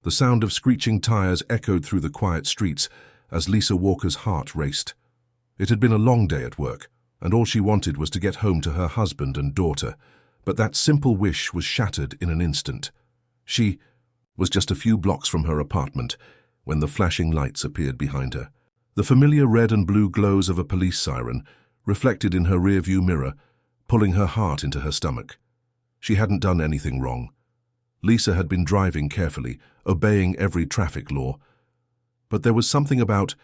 The sound of screeching tires echoed through the quiet streets as Lisa Walker's heart raced. It had been a long day at work, and all she wanted was to get home to her husband and daughter, but that simple wish was shattered in an instant. She was just a few blocks from her apartment when the flashing lights appeared behind her. The familiar red and blue glows of a police siren reflected in her rearview mirror, pulling her heart into her stomach. She hadn't done anything wrong. Lisa had been driving carefully, obeying every traffic law. But there was something about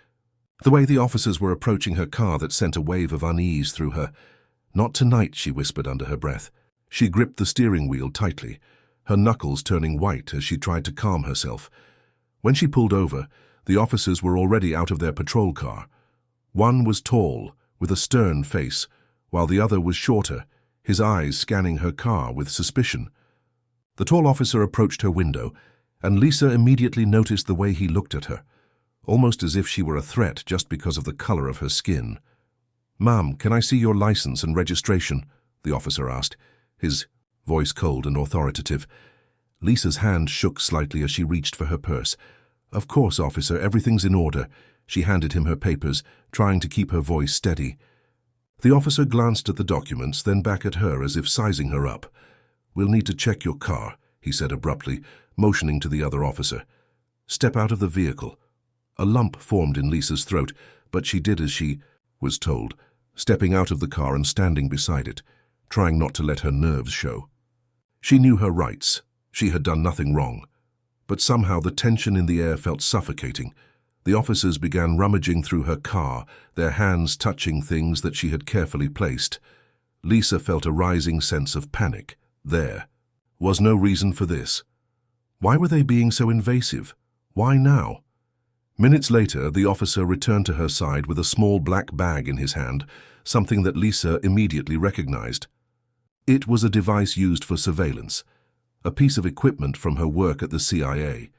the way the officers were approaching her car that sent a wave of unease through her. "Not tonight," she whispered under her breath. She gripped the steering wheel tightly, her knuckles turning white as she tried to calm herself. When she pulled over, the officers were already out of their patrol car. One was tall, with a stern face, while the other was shorter, his eyes scanning her car with suspicion. The tall officer approached her window, and Lisa immediately noticed the way he looked at her, almost as if she were a threat just because of the color of her skin. "Ma'am, can I see your license and registration?" the officer asked, his voice cold and authoritative. Lisa's hand shook slightly as she reached for her purse. "Of course, officer, everything's in order." She handed him her papers, trying to keep her voice steady. The officer glanced at the documents, then back at her as if sizing her up. "We'll need to check your car," he said abruptly, motioning to the other officer. "Step out of the vehicle." A lump formed in Lisa's throat, but she did as she was told, stepping out of the car and standing beside it, trying not to let her nerves show. She knew her rights. She had done nothing wrong. But somehow the tension in the air felt suffocating. The officers began rummaging through her car, their hands touching things that she had carefully placed. Lisa felt a rising sense of panic. There was no reason for this. Why were they being so invasive? Why now? Minutes later, the officer returned to her side with a small black bag in his hand, something that Lisa immediately recognized. It was a device used for surveillance, a piece of equipment from her work at the CIA.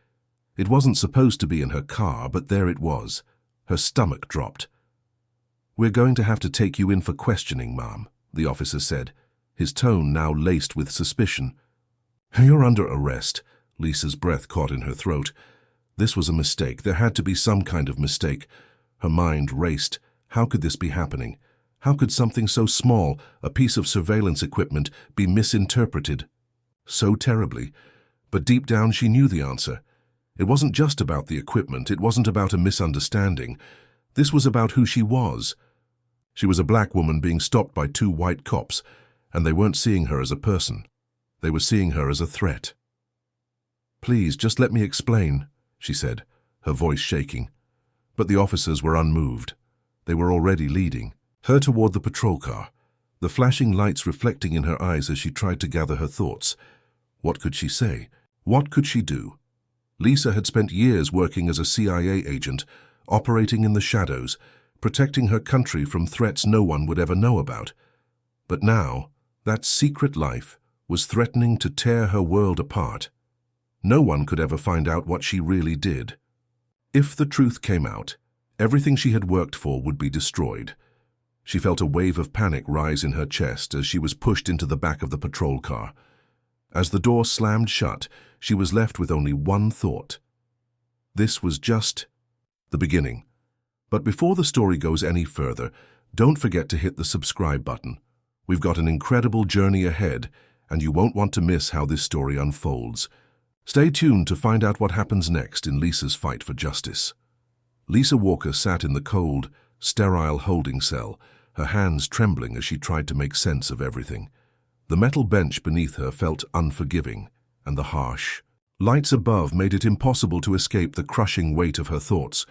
It wasn't supposed to be in her car, but there it was. Her stomach dropped. "We're going to have to take you in for questioning, ma'am," the officer said, his tone now laced with suspicion. "You're under arrest." Lisa's breath caught in her throat. This was a mistake. There had to be some kind of mistake. Her mind raced. How could this be happening? How could something so small, a piece of surveillance equipment, be misinterpreted so terribly? But deep down she knew the answer. It wasn't just about the equipment. It wasn't about a misunderstanding. This was about who she was. She was a black woman being stopped by two white cops, and they weren't seeing her as a person. They were seeing her as a threat. "Please, just let me explain," she said, her voice shaking. But the officers were unmoved. They were already leading her toward the patrol car, the flashing lights reflecting in her eyes as she tried to gather her thoughts. What could she say? What could she do? Lisa had spent years working as a CIA agent, operating in the shadows, protecting her country from threats no one would ever know about. But now, that secret life was threatening to tear her world apart. No one could ever find out what she really did. If the truth came out, everything she had worked for would be destroyed. She felt a wave of panic rise in her chest as she was pushed into the back of the patrol car. As the door slammed shut, she was left with only one thought. This was just the beginning. But before the story goes any further, don't forget to hit the subscribe button. We've got an incredible journey ahead, and you won't want to miss how this story unfolds. Stay tuned to find out what happens next in Lisa's fight for justice. Lisa Walker sat in the cold, sterile holding cell, her hands trembling as she tried to make sense of everything. The metal bench beneath her felt unforgiving, and the harsh lights above made it impossible to escape the crushing weight of her thoughts.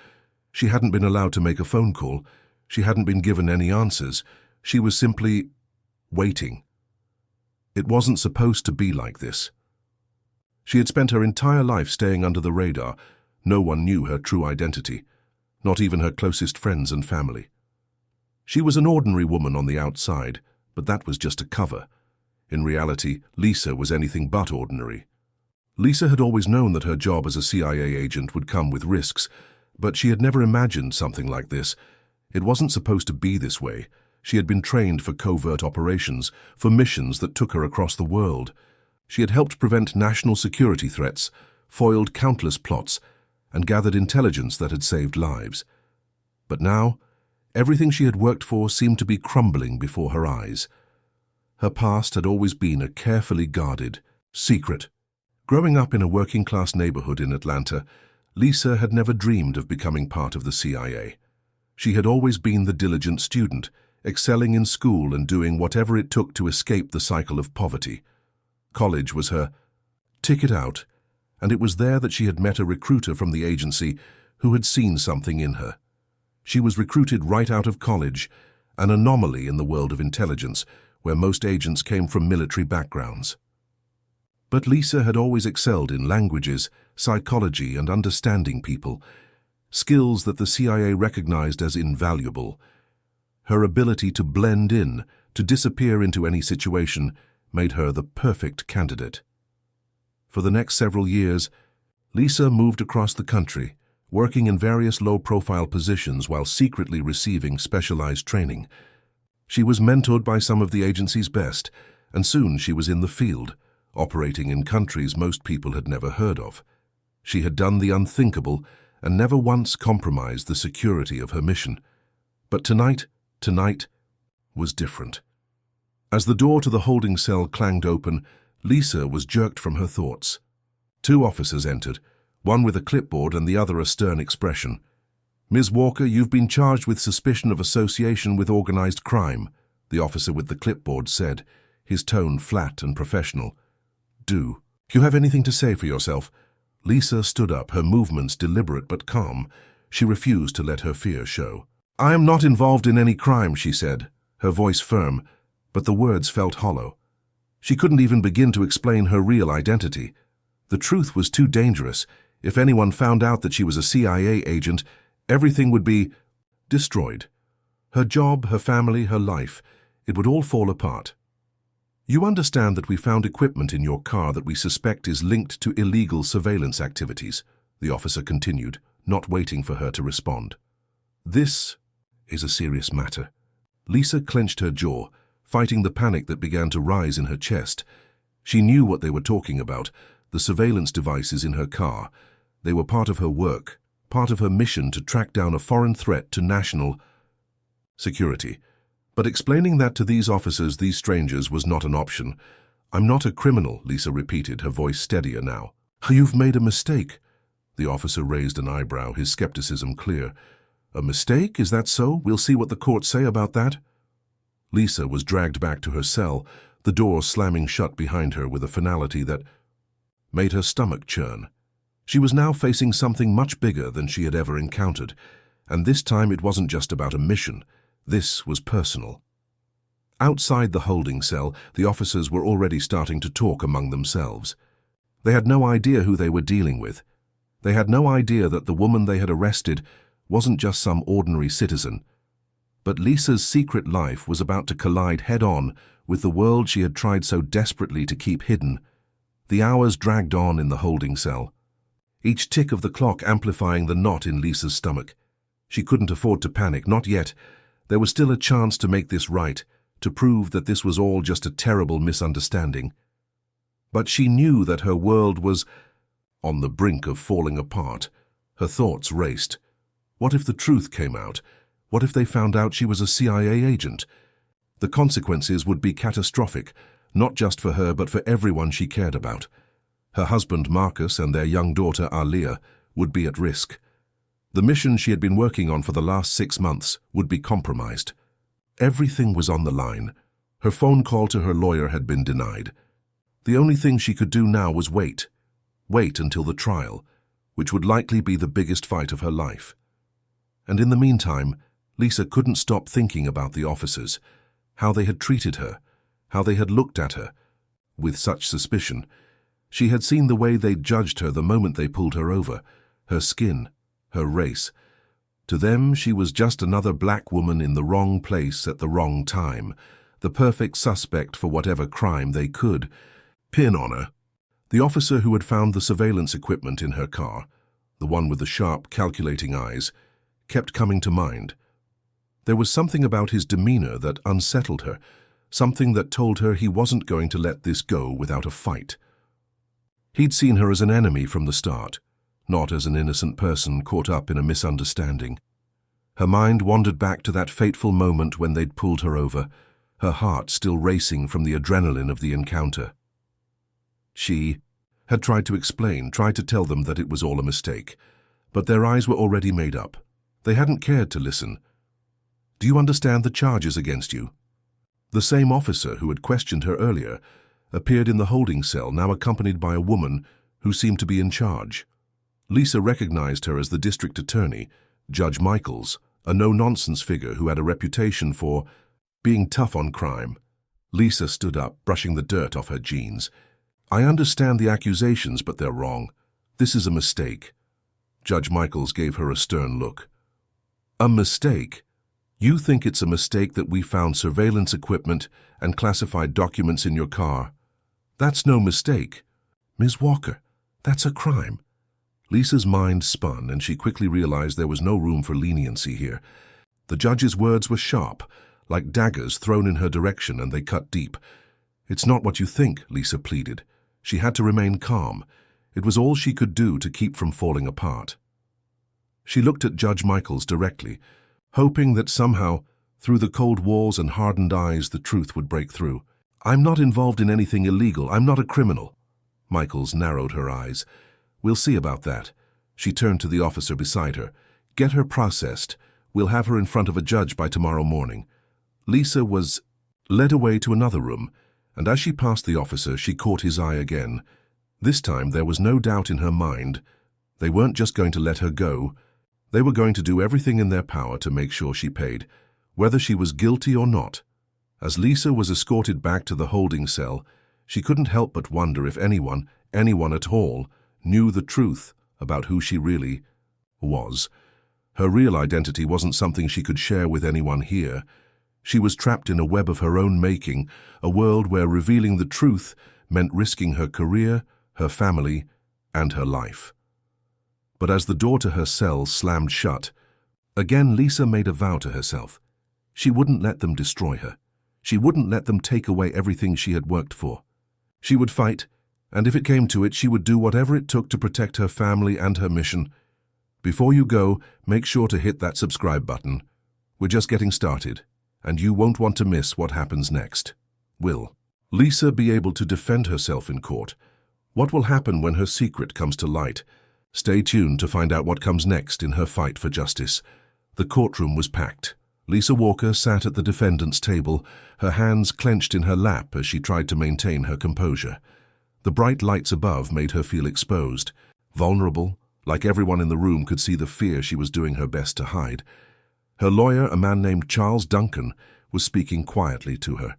She hadn't been allowed to make a phone call. She hadn't been given any answers. She was simply waiting. It wasn't supposed to be like this. She had spent her entire life staying under the radar. No one knew her true identity, not even her closest friends and family. She was an ordinary woman on the outside, but that was just a cover. In reality, Lisa was anything but ordinary. Lisa had always known that her job as a CIA agent would come with risks, but she had never imagined something like this. It wasn't supposed to be this way. She had been trained for covert operations, for missions that took her across the world. She had helped prevent national security threats, foiled countless plots, and gathered intelligence that had saved lives. But now, everything she had worked for seemed to be crumbling before her eyes. Her past had always been a carefully guarded secret. Growing up in a working-class neighborhood in Atlanta, Lisa had never dreamed of becoming part of the CIA. She had always been the diligent student, excelling in school and doing whatever it took to escape the cycle of poverty. College was her ticket out, and it was there that she had met a recruiter from the agency who had seen something in her. She was recruited right out of college, an anomaly in the world of intelligence, where most agents came from military backgrounds. But Lisa had always excelled in languages, psychology, and understanding people, skills that the CIA recognized as invaluable. Her ability to blend in, to disappear into any situation, made her the perfect candidate. For the next several years, Lisa moved across the country, working in various low-profile positions while secretly receiving specialized training. She was mentored by some of the agency's best, and soon she was in the field, operating in countries most people had never heard of. She had done the unthinkable and never once compromised the security of her mission. But tonight was different. As the door to the holding cell clanged open, Lisa was jerked from her thoughts. Two officers entered, one with a clipboard and the other a stern expression. "Ms. Walker, you've been charged with suspicion of association with organized crime," the officer with the clipboard said, his tone flat and professional. "Do you have anything to say for yourself?" Lisa stood up, her movements deliberate but calm. She refused to let her fear show. "I am not involved in any crime," she said, her voice firm, but the words felt hollow. She couldn't even begin to explain her real identity. The truth was too dangerous. If anyone found out that she was a CIA agent, everything would be destroyed. Her job, her family, her life, it would all fall apart. "You understand that we found equipment in your car that we suspect is linked to illegal surveillance activities," the officer continued, not waiting for her to respond. "This is a serious matter." Lisa clenched her jaw, fighting the panic that began to rise in her chest. She knew what they were talking about, the surveillance devices in her car. They were part of her work, part of her mission to track down a foreign threat to national security. But explaining that to these officers, these strangers, was not an option. "I'm not a criminal," Lisa repeated, her voice steadier now. "You've made a mistake." The officer raised an eyebrow, his skepticism clear. "A mistake? Is that so? We'll see what the courts say about that." Lisa was dragged back to her cell, the door slamming shut behind her with a finality that made her stomach churn. She was now facing something much bigger than she had ever encountered, and this time it wasn't just about a mission. This was personal. Outside the holding cell, the officers were already starting to talk among themselves. They had no idea who they were dealing with. They had no idea that the woman they had arrested wasn't just some ordinary citizen. But Lisa's secret life was about to collide head-on with the world she had tried so desperately to keep hidden. The hours dragged on in the holding cell, each tick of the clock amplifying the knot in Lisa's stomach. She couldn't afford to panic, not yet. There was still a chance to make this right, to prove that this was all just a terrible misunderstanding. But she knew that her world was on the brink of falling apart. Her thoughts raced. What if the truth came out? What if they found out she was a CIA agent? The consequences would be catastrophic, not just for her but for everyone she cared about. Her husband Marcus and their young daughter Alia would be at risk. The mission she had been working on for the last 6 months would be compromised. Everything was on the line. Her phone call to her lawyer had been denied. The only thing she could do now was wait. Wait until the trial, which would likely be the biggest fight of her life. And in the meantime, Lisa couldn't stop thinking about the officers, how they had treated her, how they had looked at her, with such suspicion. She had seen the way they judged her the moment they pulled her over, her skin, her race. To them, she was just another black woman in the wrong place at the wrong time, the perfect suspect for whatever crime they could pin on her. The officer who had found the surveillance equipment in her car, the one with the sharp, calculating eyes, kept coming to mind. There was something about his demeanor that unsettled her, something that told her he wasn't going to let this go without a fight. He'd seen her as an enemy from the start, not as an innocent person caught up in a misunderstanding. Her mind wandered back to that fateful moment when they'd pulled her over, her heart still racing from the adrenaline of the encounter. She had tried to explain, tried to tell them that it was all a mistake, but their eyes were already made up. They hadn't cared to listen. "Do you understand the charges against you?" The same officer who had questioned her earlier appeared in the holding cell, now accompanied by a woman who seemed to be in charge. Lisa recognized her as the district attorney, Judge Michaels, a no-nonsense figure who had a reputation for being tough on crime. Lisa stood up, brushing the dirt off her jeans. "I understand the accusations, but they're wrong. This is a mistake." Judge Michaels gave her a stern look. "A mistake? You think it's a mistake that we found surveillance equipment and classified documents in your car? That's no mistake. Ms. Walker, that's a crime." Lisa's mind spun, and she quickly realized there was no room for leniency here. The judge's words were sharp, like daggers thrown in her direction, and they cut deep. "It's not what you think," Lisa pleaded. She had to remain calm. It was all she could do to keep from falling apart. She looked at Judge Michaels directly, hoping that somehow, through the cold walls and hardened eyes, the truth would break through. "I'm not involved in anything illegal. I'm not a criminal." Michaels narrowed her eyes. "We'll see about that." She turned to the officer beside her. "Get her processed. We'll have her in front of a judge by tomorrow morning." Lisa was led away to another room, and as she passed the officer, she caught his eye again. This time there was no doubt in her mind. They weren't just going to let her go. They were going to do everything in their power to make sure she paid, whether she was guilty or not. As Lisa was escorted back to the holding cell, she couldn't help but wonder if anyone at all, knew the truth about who she really was. Her real identity wasn't something she could share with anyone here. She was trapped in a web of her own making, a world where revealing the truth meant risking her career, her family, and her life. But as the door to her cell slammed shut, again Lisa made a vow to herself. She wouldn't let them destroy her. She wouldn't let them take away everything she had worked for. She would fight, and if it came to it, she would do whatever it took to protect her family and her mission. Before you go, make sure to hit that subscribe button. We're just getting started, and you won't want to miss what happens next. Will Lisa be able to defend herself in court? What will happen when her secret comes to light? Stay tuned to find out what comes next in her fight for justice. The courtroom was packed. Lisa Walker sat at the defendant's table, her hands clenched in her lap as she tried to maintain her composure. The bright lights above made her feel exposed, vulnerable, like everyone in the room could see the fear she was doing her best to hide. Her lawyer, a man named Charles Duncan, was speaking quietly to her.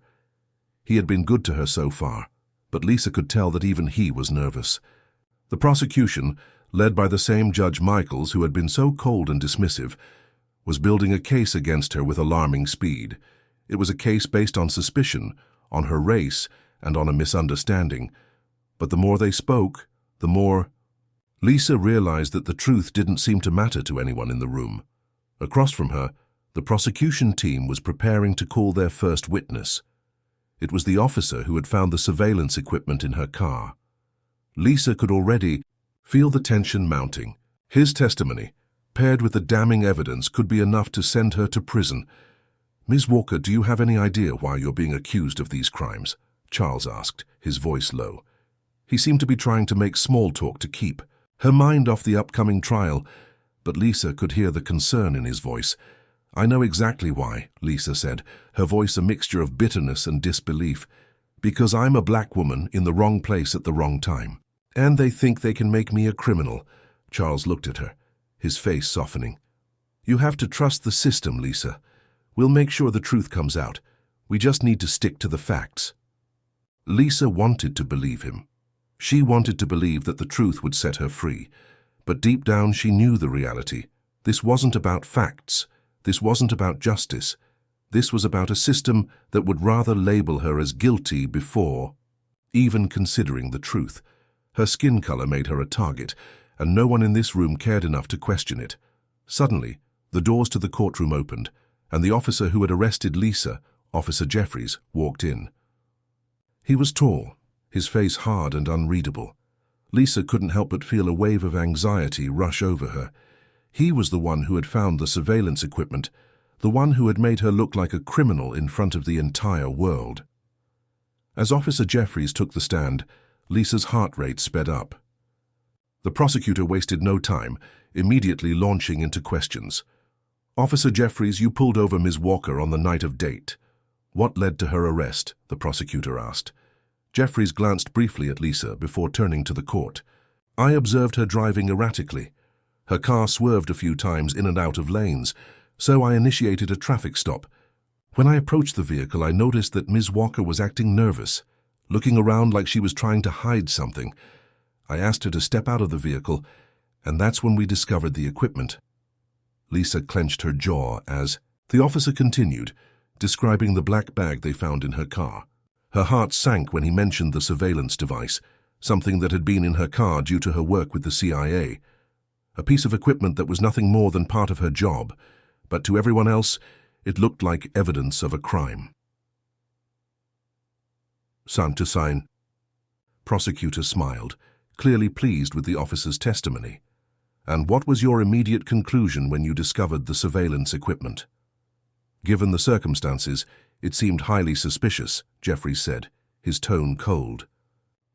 He had been good to her so far, but Lisa could tell that even he was nervous. The prosecution, led by the same Judge Michaels who had been so cold and dismissive, was building a case against her with alarming speed. It was a case based on suspicion, on her race, and on a misunderstanding. But the more they spoke, the more Lisa realized that the truth didn't seem to matter to anyone in the room. Across from her, the prosecution team was preparing to call their first witness. It was the officer who had found the surveillance equipment in her car. Lisa could already feel the tension mounting. His testimony, paired with the damning evidence, could be enough to send her to prison. "Ms. Walker, do you have any idea why you're being accused of these crimes?" Charles asked, his voice low. He seemed to be trying to make small talk to keep her mind off the upcoming trial, but Lisa could hear the concern in his voice. "I know exactly why," Lisa said, her voice a mixture of bitterness and disbelief. "Because I'm a black woman in the wrong place at the wrong time. And they think they can make me a criminal." Charles looked at her, his face softening. "You have to trust the system, Lisa. We'll make sure the truth comes out. We just need to stick to the facts." Lisa wanted to believe him. She wanted to believe that the truth would set her free. But deep down she knew the reality. This wasn't about facts. This wasn't about justice. This was about a system that would rather label her as guilty before even considering the truth. Her skin color made her a target, and no one in this room cared enough to question it. Suddenly, the doors to the courtroom opened, and the officer who had arrested Lisa, Officer Jeffries, walked in. He was tall, his face hard and unreadable. Lisa couldn't help but feel a wave of anxiety rush over her. He was the one who had found the surveillance equipment, the one who had made her look like a criminal in front of the entire world. As Officer Jeffries took the stand, Lisa's heart rate sped up. The prosecutor wasted no time, immediately launching into questions. "Officer Jeffries, you pulled over Ms. Walker on the night of date. What led to her arrest?" the prosecutor asked. Jeffries glanced briefly at Lisa before turning to the court. "I observed her driving erratically. Her car swerved a few times in and out of lanes, so I initiated a traffic stop. When I approached the vehicle, I noticed that Ms. Walker was acting nervous, looking around like she was trying to hide something. I asked her to step out of the vehicle, and that's when we discovered the equipment." Lisa clenched her jaw as the officer continued, describing the black bag they found in her car. Her heart sank when he mentioned the surveillance device, something that had been in her car due to her work with the CIA. A piece of equipment that was nothing more than part of her job, but to everyone else, it looked like evidence of a crime. "Son to sign." Prosecutor smiled, clearly pleased with the officer's testimony. "And what was your immediate conclusion when you discovered the surveillance equipment?" "Given the circumstances, it seemed highly suspicious," Jeffries said, his tone cold.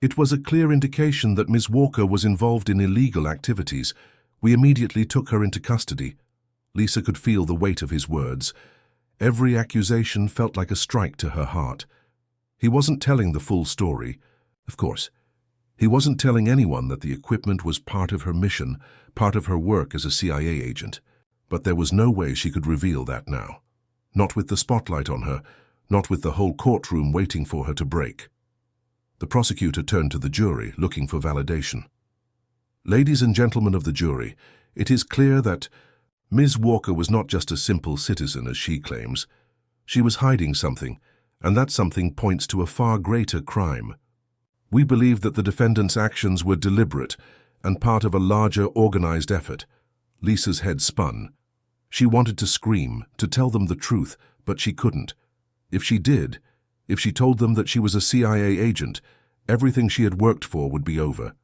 "It was a clear indication that Ms. Walker was involved in illegal activities. We immediately took her into custody." Lisa could feel the weight of his words. Every accusation felt like a strike to her heart. He wasn't telling the full story. Of course, he wasn't telling anyone that the equipment was part of her mission, part of her work as a CIA agent. But there was no way she could reveal that now. Not with the spotlight on her, not with the whole courtroom waiting for her to break. The prosecutor turned to the jury, looking for validation. "Ladies and gentlemen of the jury, it is clear that Ms. Walker was not just a simple citizen, as she claims. She was hiding something, and that something points to a far greater crime. We believe that the defendant's actions were deliberate and part of a larger organized effort." Lisa's head spun. She wanted to scream, to tell them the truth, but she couldn't. If she did, if she told them that she was a CIA agent, everything she had worked for would be over.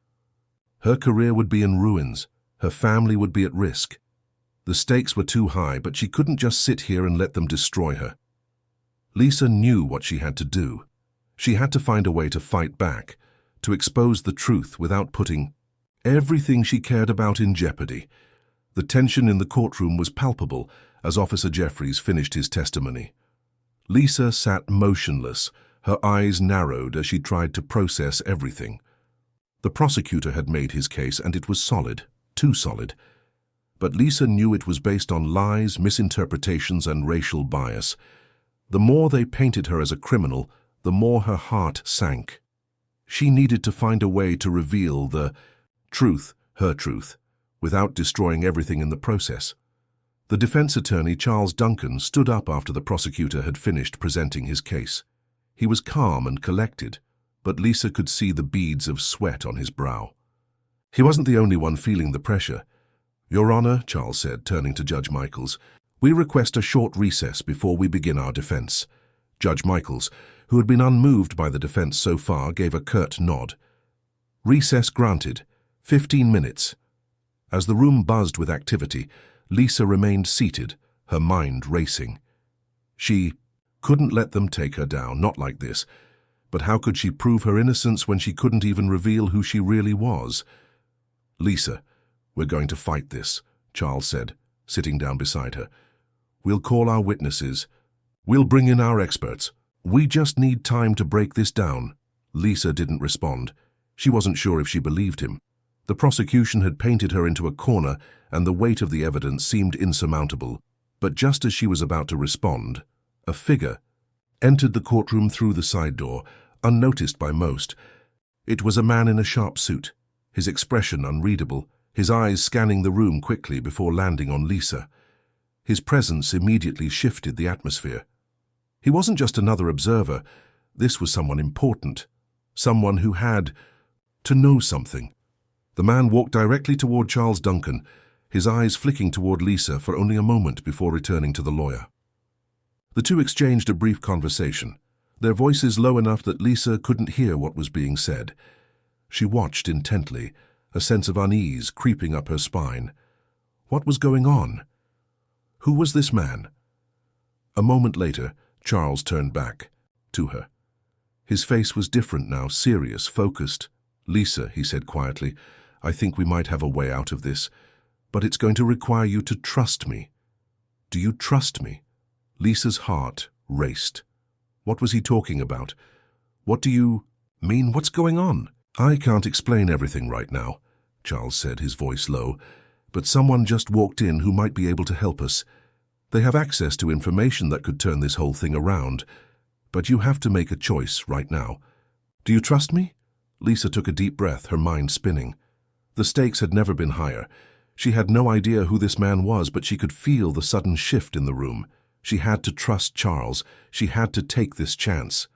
Her career would be in ruins. Her family would be at risk. The stakes were too high, but she couldn't just sit here and let them destroy her. Lisa knew what she had to do. She had to find a way to fight back, to expose the truth without putting everything she cared about in jeopardy. The tension in the courtroom was palpable as Officer Jeffries finished his testimony. Lisa sat motionless, her eyes narrowed as she tried to process everything. The prosecutor had made his case, and it was solid, too solid. But Lisa knew it was based on lies, misinterpretations, and racial bias. The more they painted her as a criminal, the more her heart sank. She needed to find a way to reveal the truth, her truth, without destroying everything in the process. The defense attorney, Charles Duncan, stood up after the prosecutor had finished presenting his case. He was calm and collected, but Lisa could see the beads of sweat on his brow. He wasn't the only one feeling the pressure. "Your Honor," Charles said, turning to Judge Michaels, "we request a short recess before we begin our defense." Judge Michaels, who had been unmoved by the defense so far, gave a curt nod. "Recess granted. 15 minutes. As the room buzzed with activity, Lisa remained seated, her mind racing. She couldn't let them take her down, not like this. But how could she prove her innocence when she couldn't even reveal who she really was? "Lisa, we're going to fight this," Charles said, sitting down beside her. "We'll call our witnesses. We'll bring in our experts. We just need time to break this down." Lisa didn't respond. She wasn't sure if she believed him. The prosecution had painted her into a corner, and the weight of the evidence seemed insurmountable. But just as she was about to respond, a figure entered the courtroom through the side door, unnoticed by most. It was a man in a sharp suit, his expression unreadable, his eyes scanning the room quickly before landing on Lisa. His presence immediately shifted the atmosphere. He wasn't just another observer. This was someone important, someone who had to know something. The man walked directly toward Charles Duncan, his eyes flicking toward Lisa for only a moment before returning to the lawyer. The two exchanged a brief conversation, their voices low enough that Lisa couldn't hear what was being said. She watched intently, a sense of unease creeping up her spine. What was going on? Who was this man? A moment later, Charles turned back to her. His face was different now, serious, focused. "Lisa," he said quietly, "I think we might have a way out of this, but it's going to require you to trust me." "Do you trust me?" Lisa's heart raced. What was he talking about? "What do you mean? What's going on?" "I can't explain everything right now," Charles said, his voice low, "but someone just walked in who might be able to help us. They have access to information that could turn this whole thing around. But you have to make a choice right now. Do you trust me?" Lisa took a deep breath, her mind spinning. The stakes had never been higher. She had no idea who this man was, but she could feel the sudden shift in the room. She had to trust Charles. She had to take this chance.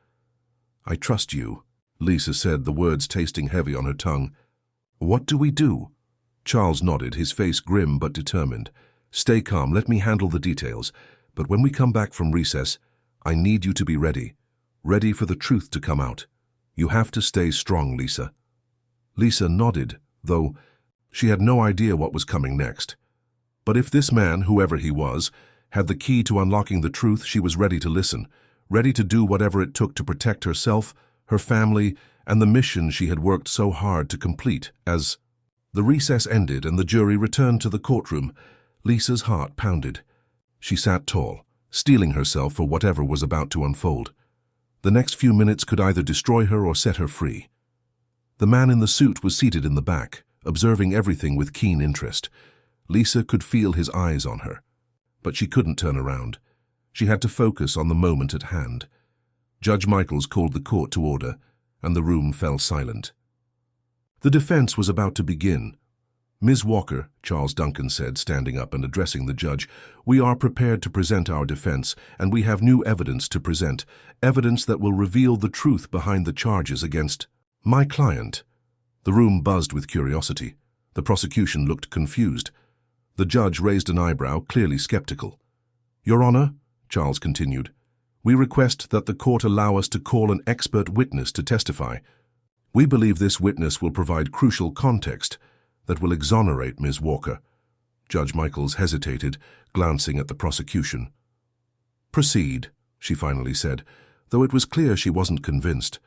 "I trust you," Lisa said, the words tasting heavy on her tongue. "What do we do?" Charles nodded, his face grim but determined. "Stay calm, let me handle the details. But when we come back from recess, I need you to be ready. Ready for the truth to come out. You have to stay strong, Lisa." Lisa nodded, though she had no idea what was coming next. But if this man, whoever he was, had the key to unlocking the truth, she was ready to listen, ready to do whatever it took to protect herself, her family, and the mission she had worked so hard to complete. As the recess ended and the jury returned to the courtroom, Lisa's heart pounded. She sat tall, steeling herself for whatever was about to unfold. The next few minutes could either destroy her or set her free. The man in the suit was seated in the back, observing everything with keen interest. Lisa could feel his eyes on her, but she couldn't turn around. She had to focus on the moment at hand. Judge Michaels called the court to order, and the room fell silent. The defense was about to begin. "Ms. Walker," Charles Duncan said, standing up and addressing the judge, "we are prepared to present our defense, and we have new evidence to present, evidence that will reveal the truth behind the charges against my client." The room buzzed with curiosity. The prosecution looked confused. The judge raised an eyebrow, clearly skeptical. "Your Honor," Charles continued, "we request that the court allow us to call an expert witness to testify. We believe this witness will provide crucial context that will exonerate Ms. Walker." Judge Michaels hesitated, glancing at the prosecution. "Proceed," she finally said, though it was clear she wasn't convinced.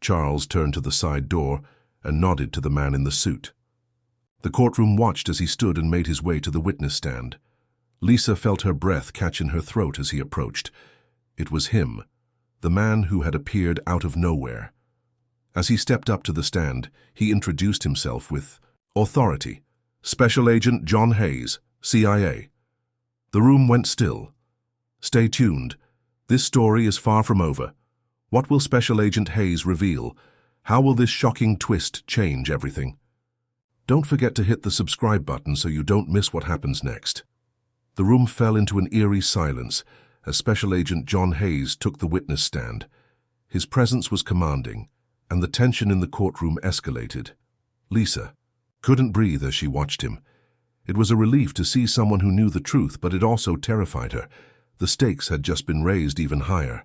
Charles turned to the side door and nodded to the man in the suit. The courtroom watched as he stood and made his way to the witness stand. Lisa felt her breath catch in her throat as he approached. It was him, the man who had appeared out of nowhere. As he stepped up to the stand, he introduced himself with authority. "Special Agent John Hayes, CIA." The room went still. "Stay tuned. This story is far from over. What will Special Agent Hayes reveal? How will this shocking twist change everything?" Don't forget to hit the subscribe button so you don't miss what happens next. The room fell into an eerie silence as Special Agent John Hayes took the witness stand. His presence was commanding, and the tension in the courtroom escalated. Lisa couldn't breathe as she watched him. It was a relief to see someone who knew the truth, but it also terrified her. The stakes had just been raised even higher.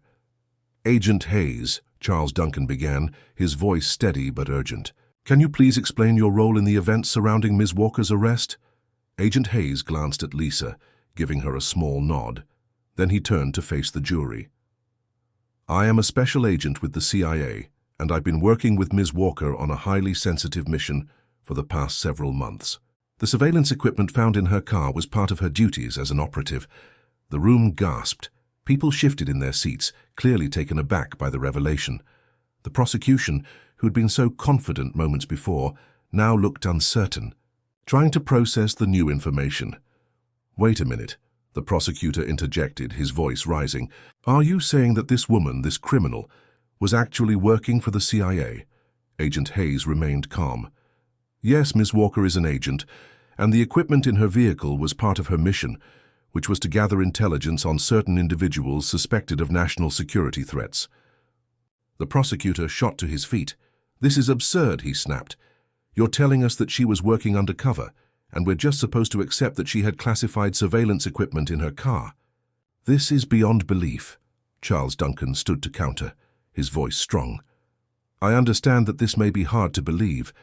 "Agent Hayes," Charles Duncan began, his voice steady but urgent. "Can you please explain your role in the events surrounding Ms. Walker's arrest?" Agent Hayes glanced at Lisa, giving her a small nod. Then he turned to face the jury. "I am a special agent with the CIA, and I've been working with Ms. Walker on a highly sensitive mission for the past several months. The surveillance equipment found in her car was part of her duties as an operative." The room gasped. People shifted in their seats, clearly taken aback by the revelation. The prosecution, who had been so confident moments before, now looked uncertain, trying to process the new information. "Wait a minute," the prosecutor interjected, his voice rising. "Are you saying that this woman, this criminal, was actually working for the CIA?" Agent Hayes remained calm. "Yes, Ms. Walker is an agent, and the equipment in her vehicle was part of her mission, which was to gather intelligence on certain individuals suspected of national security threats." The prosecutor shot to his feet. "This is absurd," he snapped. "You're telling us that she was working undercover, and we're just supposed to accept that she had classified surveillance equipment in her car." "This is beyond belief," Charles Duncan stood to counter, his voice strong. I understand that this may be hard to believe,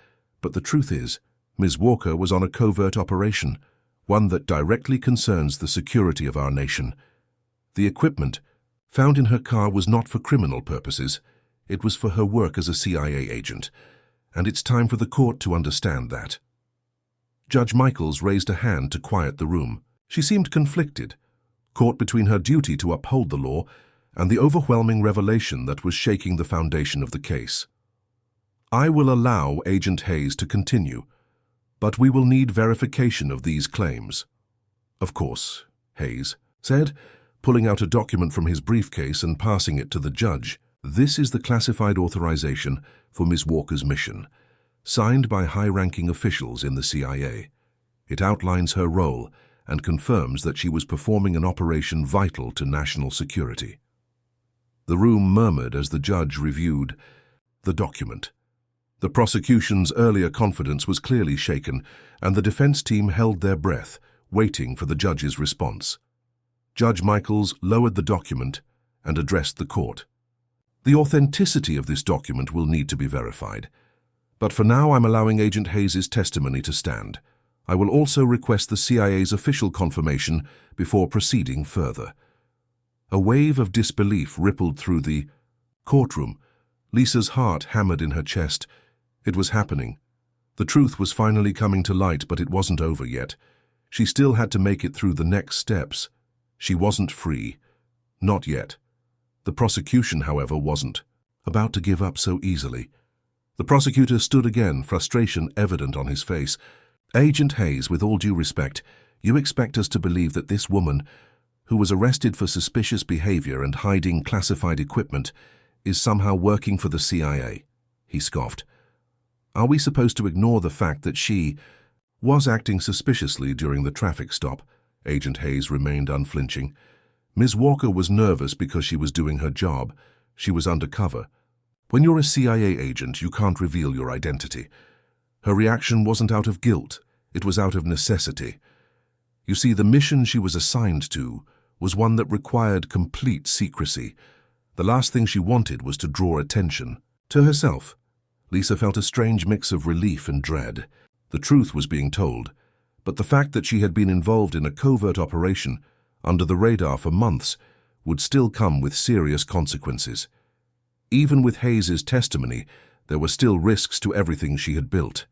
but the truth is, Ms. Walker was on a covert operation, one that directly concerns the security of our nation. The equipment found in her car was not for criminal purposes. It was for her work as a CIA agent, and it's time for the court to understand that. Judge Michaels raised a hand to quiet the room. She seemed conflicted, caught between her duty to uphold the law and the overwhelming revelation that was shaking the foundation of the case. I will allow Agent Hayes to continue, but we will need verification of these claims. Of course, Hayes said, pulling out a document from his briefcase and passing it to the judge. This is the classified authorization for Ms. Walker's mission, signed by high-ranking officials in the CIA. It outlines her role and confirms that she was performing an operation vital to national security. The room murmured as the judge reviewed the document. The prosecution's earlier confidence was clearly shaken, and the defense team held their breath, waiting for the judge's response. Judge Michaels lowered the document and addressed the court. The authenticity of this document will need to be verified, but for now I'm allowing Agent Hayes' testimony to stand. I will also request the CIA's official confirmation before proceeding further. A wave of disbelief rippled through the courtroom. Lisa's heart hammered in her chest. It was happening. The truth was finally coming to light, but it wasn't over yet. She still had to make it through the next steps. She wasn't free. Not yet. The prosecution, however, wasn't about to give up so easily. The prosecutor stood again, frustration evident on his face. Agent Hayes, with all due respect, you expect us to believe that this woman, who was arrested for suspicious behavior and hiding classified equipment, is somehow working for the CIA? He scoffed. Are we supposed to ignore the fact that she was acting suspiciously during the traffic stop? Agent Hayes remained unflinching. Ms. Walker was nervous because she was doing her job. She was undercover. When you're a CIA agent, you can't reveal your identity. Her reaction wasn't out of guilt. It was out of necessity. You see, the mission she was assigned to was one that required complete secrecy. The last thing she wanted was to draw attention to herself. Lisa felt a strange mix of relief and dread. The truth was being told, but the fact that she had been involved in a covert operation under the radar for months would still come with serious consequences. Even with Hayes' testimony, there were still risks to everything she had built.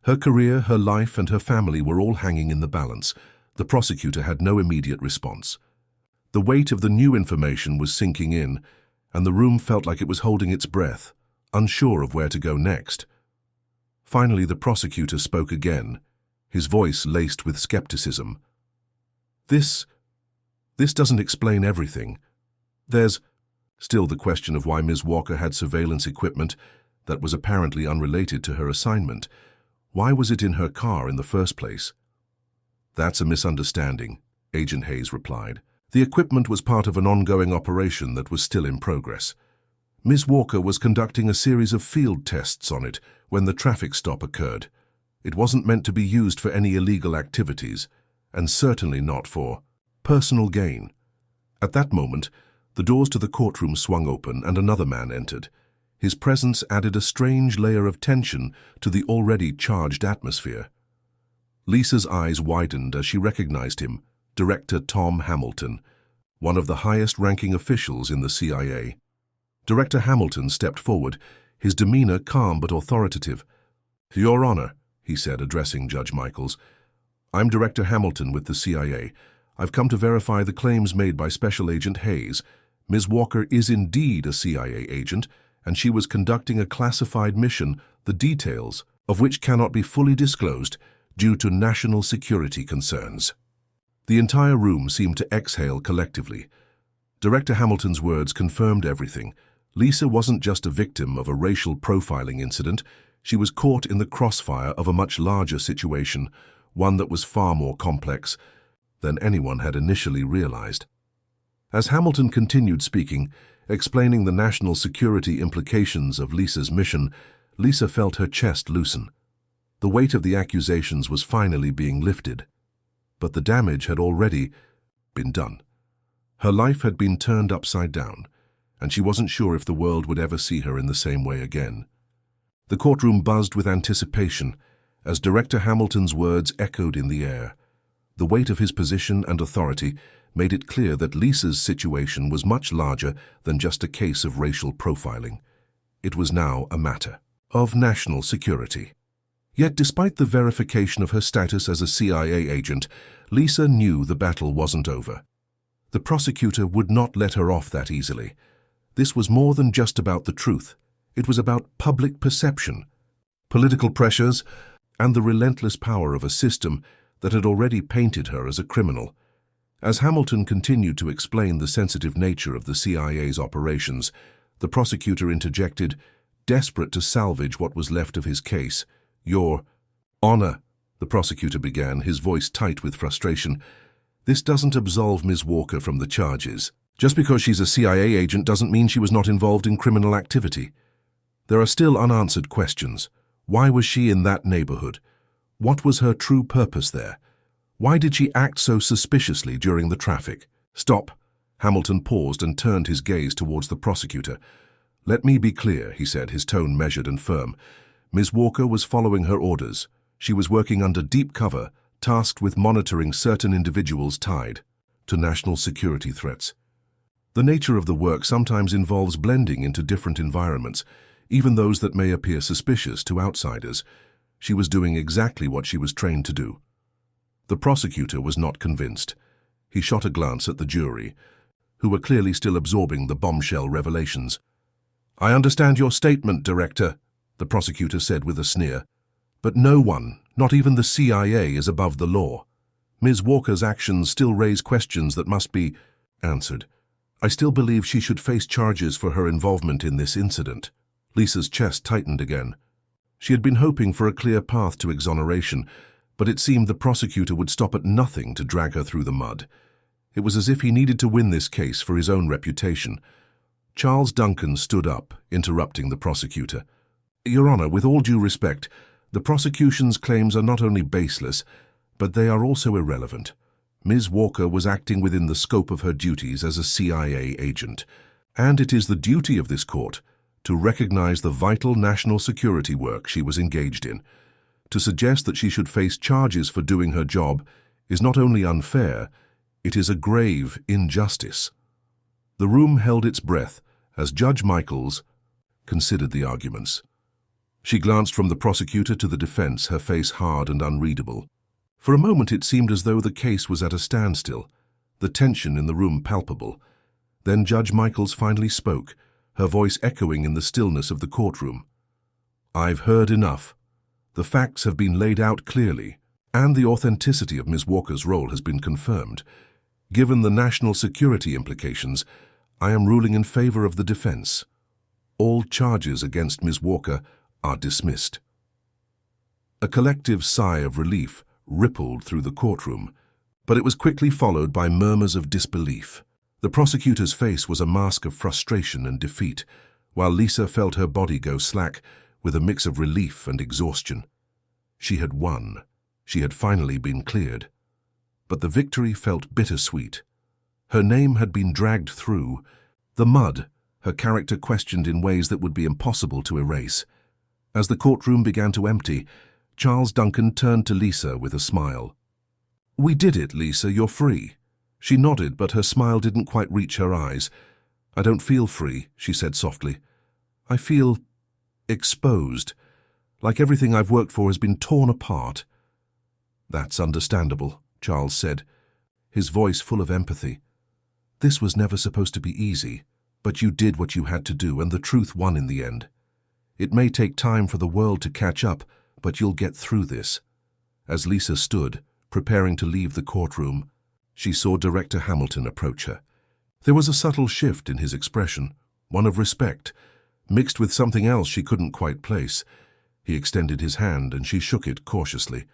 Her career, her life, and her family were all hanging in the balance. The prosecutor had no immediate response. The weight of the new information was sinking in, and the room felt like it was holding its breath, unsure of where to go next. Finally, the prosecutor spoke again, his voice laced with skepticism. This doesn't explain everything. There's still the question of why Ms. Walker had surveillance equipment that was apparently unrelated to her assignment. Why was it in her car in the first place? That's a misunderstanding, Agent Hayes replied. The equipment was part of an ongoing operation that was still in progress. Ms. Walker was conducting a series of field tests on it when the traffic stop occurred. It wasn't meant to be used for any illegal activities, and certainly not for personal gain. At that moment, the doors to the courtroom swung open and another man entered. His presence added a strange layer of tension to the already charged atmosphere. Lisa's eyes widened as she recognized him, Director Tom Hamilton, one of the highest-ranking officials in the CIA. Director Hamilton stepped forward, his demeanor calm but authoritative. "Your Honor," he said, addressing Judge Michaels, "I'm Director Hamilton with the CIA. I've come to verify the claims made by Special Agent Hayes. Ms. Walker is indeed a CIA agent, and she was conducting a classified mission, the details of which cannot be fully disclosed due to national security concerns." The entire room seemed to exhale collectively. Director Hamilton's words confirmed everything. Lisa wasn't just a victim of a racial profiling incident. She was caught in the crossfire of a much larger situation, one that was far more complex than anyone had initially realized. As Hamilton continued speaking, explaining the national security implications of Lisa's mission, Lisa felt her chest loosen. The weight of the accusations was finally being lifted. But the damage had already been done. Her life had been turned upside down, and she wasn't sure if the world would ever see her in the same way again. The courtroom buzzed with anticipation as Director Hamilton's words echoed in the air. The weight of his position and authority made it clear that Lisa's situation was much larger than just a case of racial profiling. It was now a matter of national security. Yet despite the verification of her status as a CIA agent, Lisa knew the battle wasn't over. The prosecutor would not let her off that easily. This was more than just about the truth. It was about public perception, political pressures, and the relentless power of a system that had already painted her as a criminal. As Hamilton continued to explain the sensitive nature of the CIA's operations, the prosecutor interjected, desperate to salvage what was left of his case. "Your Honor," the prosecutor began, his voice tight with frustration, "this doesn't absolve Ms. Walker from the charges. Just because she's a CIA agent doesn't mean she was not involved in criminal activity. There are still unanswered questions. Why was she in that neighborhood? What was her true purpose there? Why did she act so suspiciously during the traffic?" "Stop." Hamilton paused and turned his gaze towards the prosecutor. "Let me be clear," he said, his tone measured and firm. Ms. Walker was following her orders. She was working under deep cover, tasked with monitoring certain individuals tied to national security threats. The nature of the work sometimes involves blending into different environments, even those that may appear suspicious to outsiders. She was doing exactly what she was trained to do. The prosecutor was not convinced. He shot a glance at the jury, who were clearly still absorbing the bombshell revelations. "I understand your statement, Director," the prosecutor said with a sneer. "But no one, not even the CIA, is above the law. Ms. Walker's actions still raise questions that must be answered. I still believe she should face charges for her involvement in this incident." Lisa's chest tightened again. She had been hoping for a clear path to exoneration, but it seemed the prosecutor would stop at nothing to drag her through the mud. It was as if he needed to win this case for his own reputation. Charles Duncan stood up, interrupting the prosecutor. "Your Honor, with all due respect, the prosecution's claims are not only baseless, but they are also irrelevant. Ms. Walker was acting within the scope of her duties as a CIA agent, and it is the duty of this court to recognize the vital national security work she was engaged in. To suggest that she should face charges for doing her job is not only unfair, it is a grave injustice." The room held its breath as Judge Michaels considered the arguments. She glanced from the prosecutor to the defense, her face hard and unreadable. For a moment it seemed as though the case was at a standstill, the tension in the room palpable. Then Judge Michaels finally spoke, her voice echoing in the stillness of the courtroom. "I've heard enough. The facts have been laid out clearly, and the authenticity of Ms. Walker's role has been confirmed. Given the national security implications, I am ruling in favor of the defense. All charges against Ms. Walker are dismissed." A collective sigh of relief rippled through the courtroom, but it was quickly followed by murmurs of disbelief. The prosecutor's face was a mask of frustration and defeat, while Lisa felt her body go slack with a mix of relief and exhaustion. She had won. She had finally been cleared. But the victory felt bittersweet. Her name had been dragged through the mud, her character questioned in ways that would be impossible to erase. As the courtroom began to empty, Charles Duncan turned to Lisa with a smile. "We did it, Lisa, you're free." She nodded, but her smile didn't quite reach her eyes. "I don't feel free," she said softly. "I feel exposed, like everything I've worked for has been torn apart." "That's understandable," Charles said, his voice full of empathy. "This was never supposed to be easy, but you did what you had to do, and the truth won in the end. It may take time for the world to catch up, but you'll get through this." As Lisa stood, preparing to leave the courtroom, she saw Director Hamilton approach her. There was a subtle shift in his expression, one of respect, mixed with something else she couldn't quite place. He extended his hand and she shook it cautiously.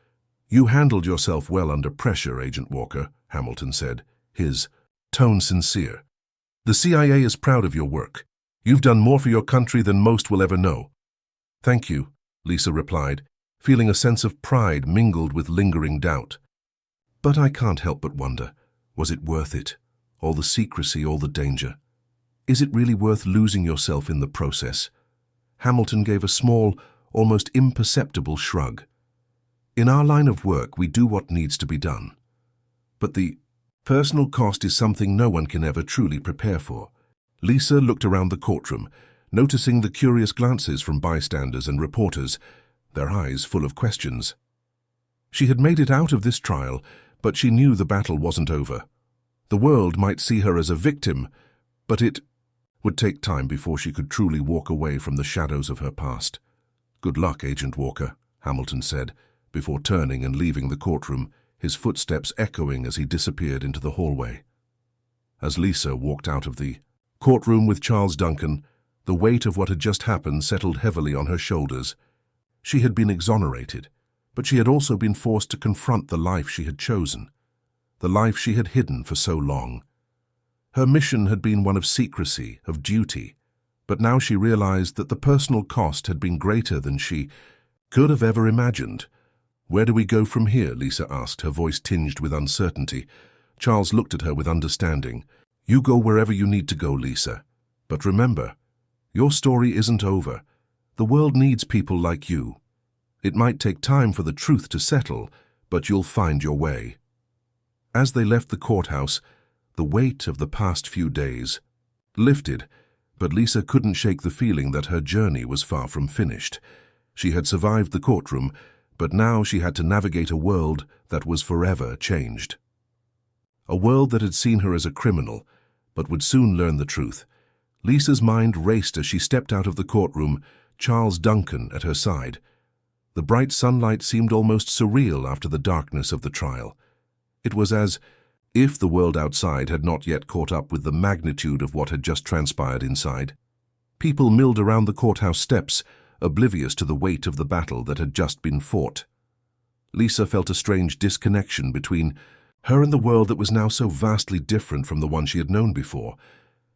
"You handled yourself well under pressure, Agent Walker," Hamilton said, his tone sincere. "The CIA is proud of your work. You've done more for your country than most will ever know." "Thank you," Lisa replied, feeling a sense of pride mingled with lingering doubt. "But I can't help but wonder, was it worth it? All the secrecy, all the danger." Is it really worth losing yourself in the process? Hamilton gave a small, almost imperceptible shrug. In our line of work, we do what needs to be done. But the personal cost is something no one can ever truly prepare for. Lisa looked around the courtroom, noticing the curious glances from bystanders and reporters, their eyes full of questions. She had made it out of this trial, but she knew the battle wasn't over. The world might see her as a victim, but it would take time before she could truly walk away from the shadows of her past. "Good luck, Agent Walker," Hamilton said, before turning and leaving the courtroom, his footsteps echoing as he disappeared into the hallway. As Lisa walked out of the courtroom with Charles Duncan, the weight of what had just happened settled heavily on her shoulders. She had been exonerated, but she had also been forced to confront the life she had chosen, the life she had hidden for so long. Her mission had been one of secrecy, of duty, but now she realized that the personal cost had been greater than she could have ever imagined. "Where do we go from here?" Lisa asked, her voice tinged with uncertainty. Charles looked at her with understanding. "You go wherever you need to go, Lisa. But remember, your story isn't over. The world needs people like you. It might take time for the truth to settle, but you'll find your way." As they left the courthouse, the weight of the past few days lifted, but Lisa couldn't shake the feeling that her journey was far from finished. She had survived the courtroom, but now she had to navigate a world that was forever changed. A world that had seen her as a criminal, but would soon learn the truth. Lisa's mind raced as she stepped out of the courtroom, Charles Duncan at her side. The bright sunlight seemed almost surreal after the darkness of the trial. It was as if the world outside had not yet caught up with the magnitude of what had just transpired inside. People milled around the courthouse steps, oblivious to the weight of the battle that had just been fought. Lisa felt a strange disconnection between her and the world that was now so vastly different from the one she had known before.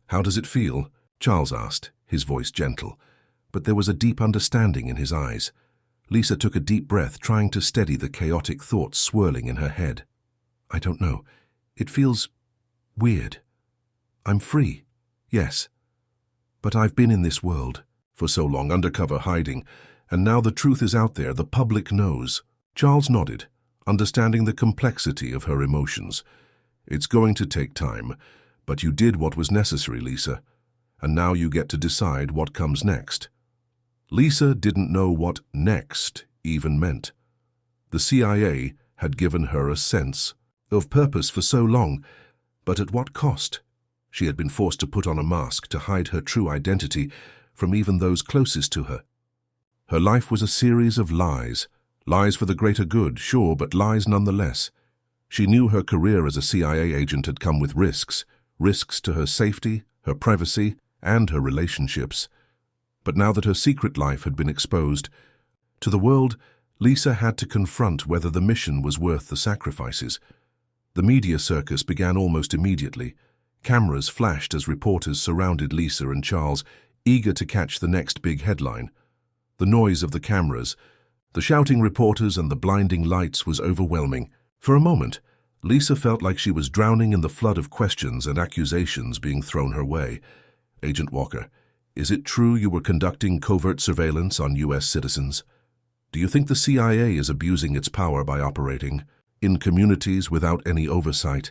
"How does it feel?" Charles asked, his voice gentle, but there was a deep understanding in his eyes. Lisa took a deep breath, trying to steady the chaotic thoughts swirling in her head. "I don't know. It feels weird. I'm free, yes. But I've been in this world for so long, undercover, hiding, and now the truth is out there, the public knows." Charles nodded, understanding the complexity of her emotions. "It's going to take time, but you did what was necessary, Lisa, and now you get to decide what comes next." Lisa didn't know what next even meant. The CIA had given her a sense of purpose for so long, but at what cost? She had been forced to put on a mask to hide her true identity from even those closest to her. Her life was a series of lies. Lies for the greater good, sure, but lies nonetheless. She knew her career as a CIA agent had come with risks, risks to her safety, her privacy, and her relationships. But now that her secret life had been exposed to the world, Lisa had to confront whether the mission was worth the sacrifices. The media circus began almost immediately. Cameras flashed as reporters surrounded Lisa and Charles, eager to catch the next big headline. The noise of the cameras, the shouting reporters and the blinding lights was overwhelming. For a moment, Lisa felt like she was drowning in the flood of questions and accusations being thrown her way. "Agent Walker, is it true you were conducting covert surveillance on U.S. citizens? Do you think the CIA is abusing its power by operating in communities without any oversight?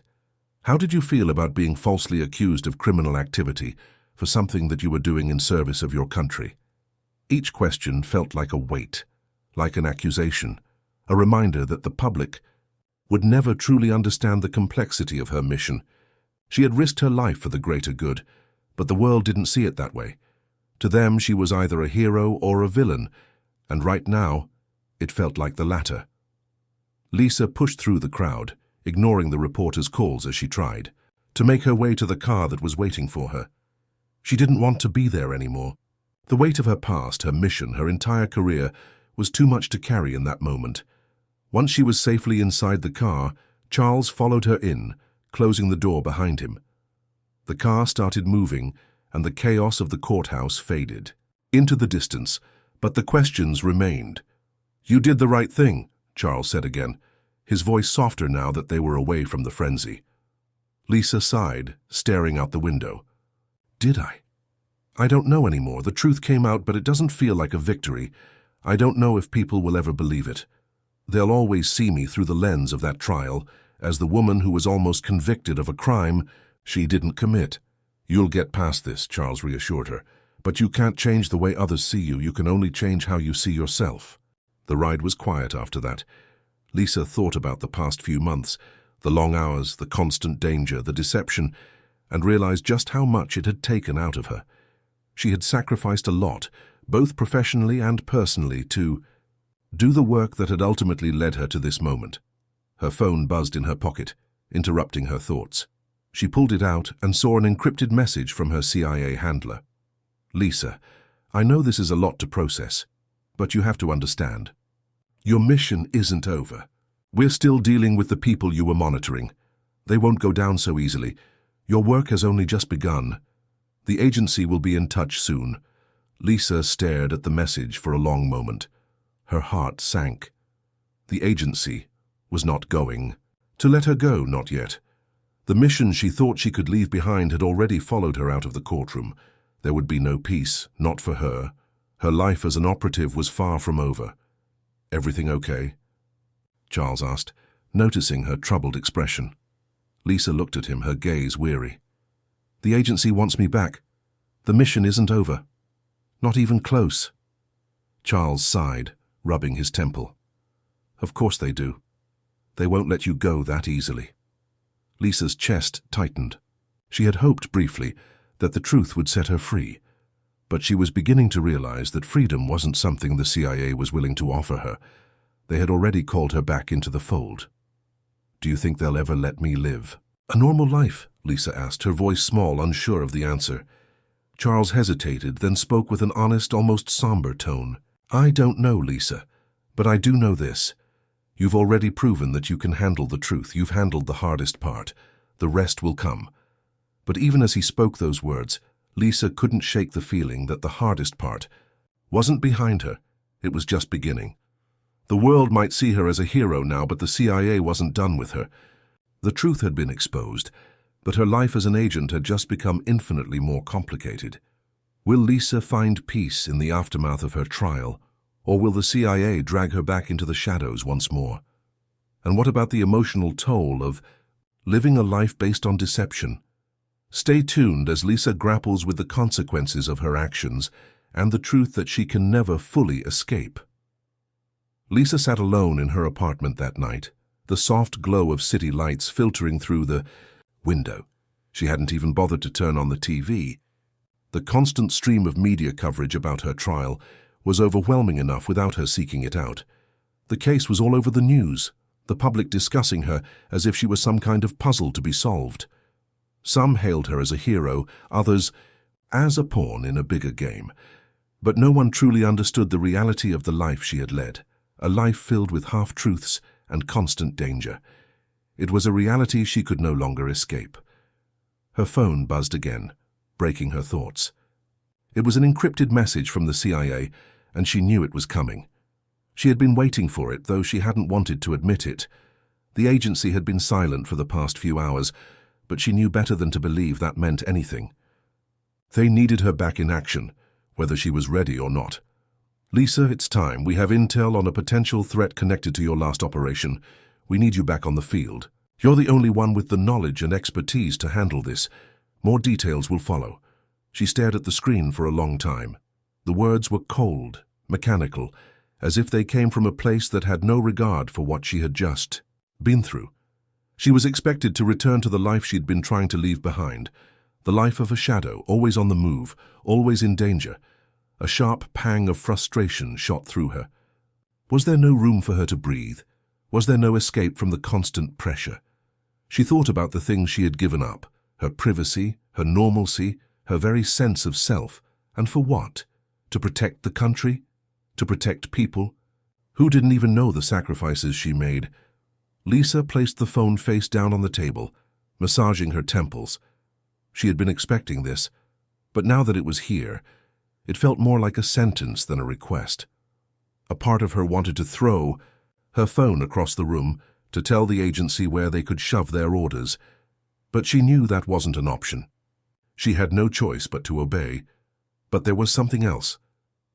How did you feel about being falsely accused of criminal activity for something that you were doing in service of your country?" Each question felt like a weight, like an accusation, a reminder that the public would never truly understand the complexity of her mission. She had risked her life for the greater good, but the world didn't see it that way. To them, she was either a hero or a villain, and right now, it felt like the latter. Lisa pushed through the crowd, ignoring the reporters' calls as she tried, to make her way to the car that was waiting for her. She didn't want to be there anymore. The weight of her past, her mission, her entire career was too much to carry in that moment. Once she was safely inside the car, Charles followed her in, closing the door behind him. The car started moving, and the chaos of the courthouse faded into the distance, but the questions remained. "You did the right thing," Charles said again, his voice softer now that they were away from the frenzy. Lisa sighed, staring out the window. Did I? I don't know anymore. The truth came out, but it doesn't feel like a victory. I don't know if people will ever believe it. They'll always see me through the lens of that trial, as the woman who was almost convicted of a crime she didn't commit. You'll get past this, Charles reassured her. But you can't change the way others see you. You can only change how you see yourself. The ride was quiet after that. Lisa thought about the past few months, the long hours, the constant danger, the deception, and realized just how much it had taken out of her. She had sacrificed a lot, both professionally and personally, to do the work that had ultimately led her to this moment. Her phone buzzed in her pocket, interrupting her thoughts. She pulled it out and saw an encrypted message from her CIA handler. Lisa, I know this is a lot to process, but you have to understand. Your mission isn't over. We're still dealing with the people you were monitoring. They won't go down so easily. Your work has only just begun. The agency will be in touch soon. Lisa stared at the message for a long moment. Her heart sank. The agency was not going to let her go, not yet. The mission she thought she could leave behind had already followed her out of the courtroom. There would be no peace, not for her. Her life as an operative was far from over. Everything okay? Charles asked, noticing her troubled expression. Lisa looked at him, her gaze weary. The agency wants me back. The mission isn't over. Not even close. Charles sighed, rubbing his temple. Of course they do. They won't let you go that easily. Lisa's chest tightened. She had hoped briefly that the truth would set her free, but she was beginning to realize that freedom wasn't something the CIA was willing to offer her. They had already called her back into the fold. Do you think they'll ever let me live a normal life? Lisa asked, her voice small, unsure of the answer. Charles hesitated, then spoke with an honest, almost somber tone. I don't know, Lisa, but I do know this. You've already proven that you can handle the truth. You've handled the hardest part. The rest will come. But even as he spoke those words, Lisa couldn't shake the feeling that the hardest part wasn't behind her. It was just beginning. The world might see her as a hero now, but the CIA wasn't done with her. The truth had been exposed, but her life as an agent had just become infinitely more complicated. Will Lisa find peace in the aftermath of her trial, or will the CIA drag her back into the shadows once more? And what about the emotional toll of living a life based on deception? Stay tuned as Lisa grapples with the consequences of her actions and the truth that she can never fully escape. Lisa sat alone in her apartment that night, the soft glow of city lights filtering through the window. She hadn't even bothered to turn on the TV. The constant stream of media coverage about her trial was overwhelming enough without her seeking it out. The case was all over the news, the public discussing her as if she was some kind of puzzle to be solved. Some hailed her as a hero, others as a pawn in a bigger game. But no one truly understood the reality of the life she had led, a life filled with half-truths and constant danger. It was a reality she could no longer escape. Her phone buzzed again, breaking her thoughts. It was an encrypted message from the CIA, and she knew it was coming. She had been waiting for it, though she hadn't wanted to admit it. The agency had been silent for the past few hours, but she knew better than to believe that meant anything. They needed her back in action, whether she was ready or not. Lisa, it's time. We have intel on a potential threat connected to your last operation. We need you back on the field. You're the only one with the knowledge and expertise to handle this. More details will follow. She stared at the screen for a long time. The words were cold, mechanical, as if they came from a place that had no regard for what she had just been through. She was expected to return to the life she'd been trying to leave behind, the life of a shadow, always on the move, always in danger. A sharp pang of frustration shot through her. Was there no room for her to breathe? Was there no escape from the constant pressure? She thought about the things she had given up, her privacy, her normalcy, her very sense of self. And for what? To protect the country? To protect people? Who didn't even know the sacrifices she made? Lisa placed the phone face down on the table, massaging her temples. She had been expecting this, but now that it was here, it felt more like a sentence than a request. A part of her wanted to throw her phone across the room to tell the agency where they could shove their orders, but she knew that wasn't an option. She had no choice but to obey. But there was something else,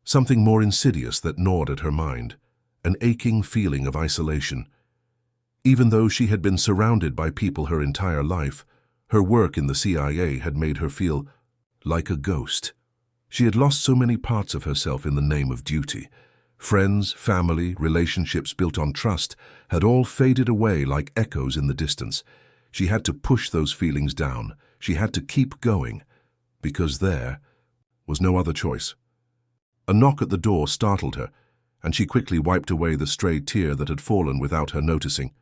something more insidious that gnawed at her mind, an aching feeling of isolation. Even though she had been surrounded by people her entire life, her work in the CIA had made her feel like a ghost. She had lost so many parts of herself in the name of duty. Friends, family, relationships built on trust had all faded away like echoes in the distance. She had to push those feelings down. She had to keep going, because there was no other choice. A knock at the door startled her, and she quickly wiped away the stray tear that had fallen without her noticing.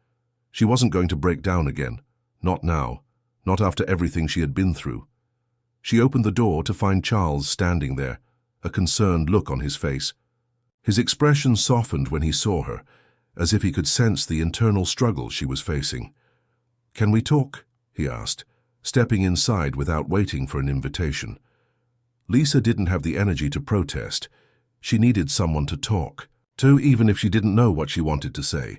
She wasn't going to break down again. Not now. Not after everything she had been through. She opened the door to find Charles standing there, a concerned look on his face. His expression softened when he saw her, as if he could sense the internal struggle she was facing. "Can we talk?" he asked, stepping inside without waiting for an invitation. Lisa didn't have the energy to protest. She needed someone to talk to, even if she didn't know what she wanted to say.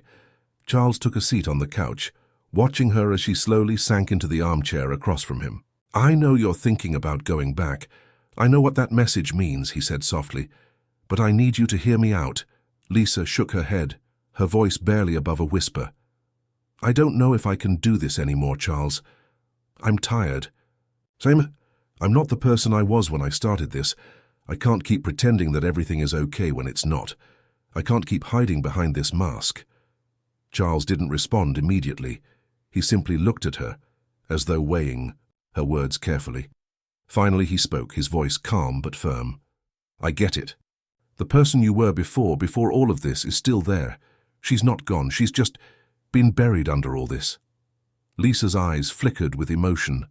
Charles took a seat on the couch, watching her as she slowly sank into the armchair across from him. "I know you're thinking about going back. I know what that message means," he said softly. "But I need you to hear me out." Lisa shook her head, her voice barely above a whisper. "I don't know if I can do this anymore, Charles. I'm tired. I'm not the person I was when I started this. I can't keep pretending that everything is okay when it's not. I can't keep hiding behind this mask." Charles didn't respond immediately. He simply looked at her, as though weighing her words carefully. Finally he spoke, his voice calm but firm. "I get it. The person you were before all of this is still there. She's not gone. She's just been buried under all this." Lisa's eyes flickered with emotion.